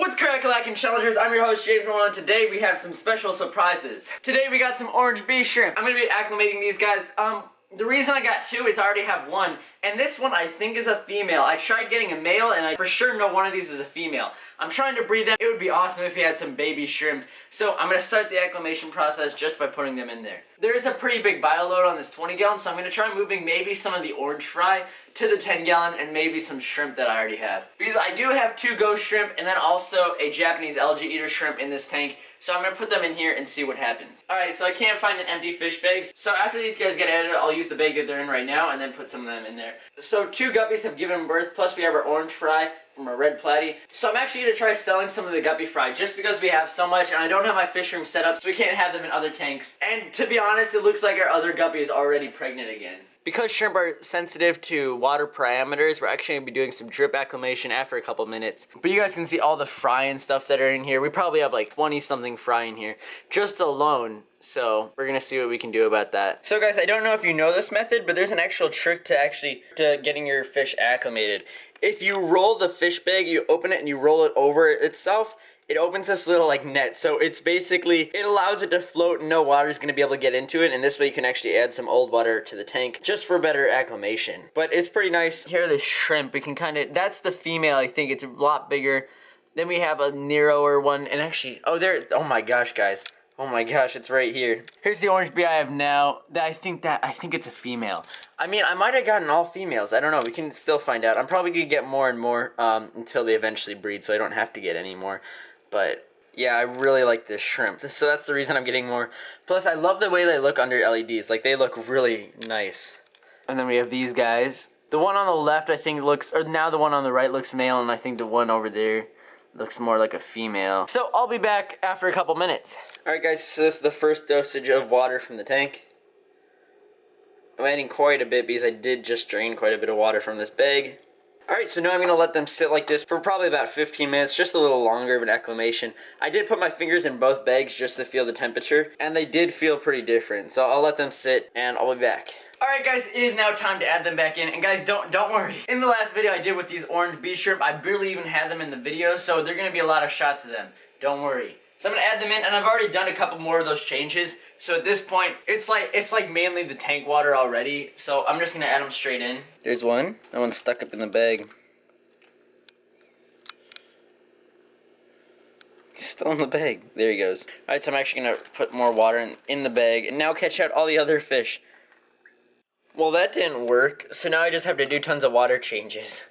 What's crack-a-lackin' challengers? I'm your host James Morelan. Today we have some special surprises. Today we got some orange bee shrimp. I'm gonna be acclimating these guys. The reason I got two is I already have one, and this one I think is a female. I tried getting a male, and I for sure know one of these is a female. I'm trying to breed them. It would be awesome if we had some baby shrimp. So I'm gonna start the acclimation process just by putting them in there. There is a pretty big bio load on this 20 gallon, so I'm gonna try moving maybe some of the orange fry to the 10 gallon and maybe some shrimp that I already have. Because I do have two ghost shrimp and then also a Japanese algae eater shrimp in this tank. So I'm gonna put them in here and see what happens. Alright, so I can't find an empty fish bag. So after these guys get added, I'll use the bag that they're in right now and then put some of them in there. So two guppies have given birth, plus we have our orange fry from our red platy. So I'm actually gonna try selling some of the guppy fry just because we have so much and I don't have my fish room set up so we can't have them in other tanks. And to be honest, it looks like our other guppy is already pregnant again. Because shrimp are sensitive to water parameters, we're actually going to be doing some drip acclimation after a couple minutes. But you guys can see all the fry and stuff that are in here. We probably have like 20 something fry in here just alone. So we're going to see what we can do about that. So guys, I don't know if you know this method, but there's an actual trick to getting your fish acclimated. If you roll the fish bag, you open it and you roll it over itself, it opens this little like net, so it's basically, it allows it to float and no water is going to be able to get into it, and this way you can actually add some old water to the tank just for better acclimation. But it's pretty nice. Here are the shrimp. We can kind of, that's the female, I think. It's a lot bigger. Then we have a narrower one, and actually, oh my gosh, guys. Oh my gosh, it's right here. Here's the orange bee I have now. I think it's a female. I mean, I might have gotten all females. I don't know. We can still find out. I'm probably going to get more and more until they eventually breed, so I don't have to get any more. But yeah, I really like this shrimp. So that's the reason I'm getting more. Plus, I love the way they look under LEDs. Like, they look really nice. And then we have these guys. The one on the left, I think, looks, or now the one on the right looks male, and I think the one over there looks more like a female. So I'll be back after a couple minutes. Alright guys, so this is the first dosage of water from the tank. I'm adding quite a bit because I did just drain quite a bit of water from this bag. Alright, so now I'm going to let them sit like this for probably about 15 minutes, just a little longer of an acclimation. I did put my fingers in both bags just to feel the temperature, and they did feel pretty different. So I'll let them sit, and I'll be back. Alright guys, it is now time to add them back in, and guys, don't worry. In the last video I did with these orange bee shrimp, I barely even had them in the video, so there are going to be a lot of shots of them. Don't worry. So I'm going to add them in, and I've already done a couple more of those changes. So at this point, it's like mainly the tank water already. So I'm just going to add them straight in. There's one. That one's stuck up in the bag. He's still in the bag. There he goes. Alright, so I'm actually going to put more water in the bag, and now catch out all the other fish. Well, that didn't work. So now I just have to do tons of water changes.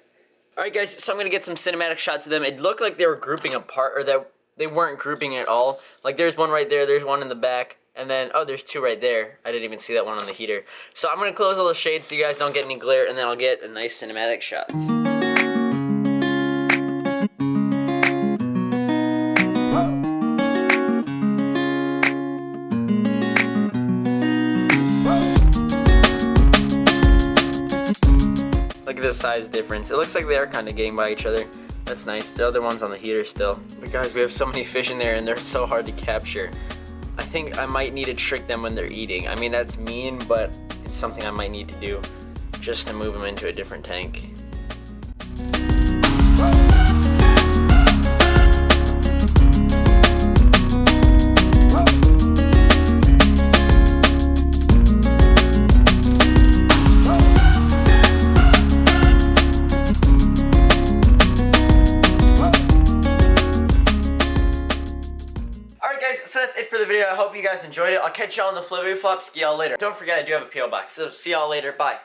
Alright guys, so I'm going to get some cinematic shots of them. It looked like they were grouping apart, or that they weren't grouping at all. Like, there's one right there, there's one in the back, and then, oh, there's two right there. I didn't even see that one on the heater. So I'm going to close all the shades so you guys don't get any glare, and then I'll get a nice cinematic shots. Look at the size difference. It looks like they are kind of getting by each other. That's nice. The other one's on the heater still. But guys, we have so many fish in there and they're so hard to capture. I think I might need to trick them when they're eating. I mean, that's mean, but it's something I might need to do just to move them into a different tank. So that's it for the video. I hope you guys enjoyed it. I'll catch y'all on the flippy flop. See y'all later. Don't forget I do have a P.O. box. So see y'all later. Bye.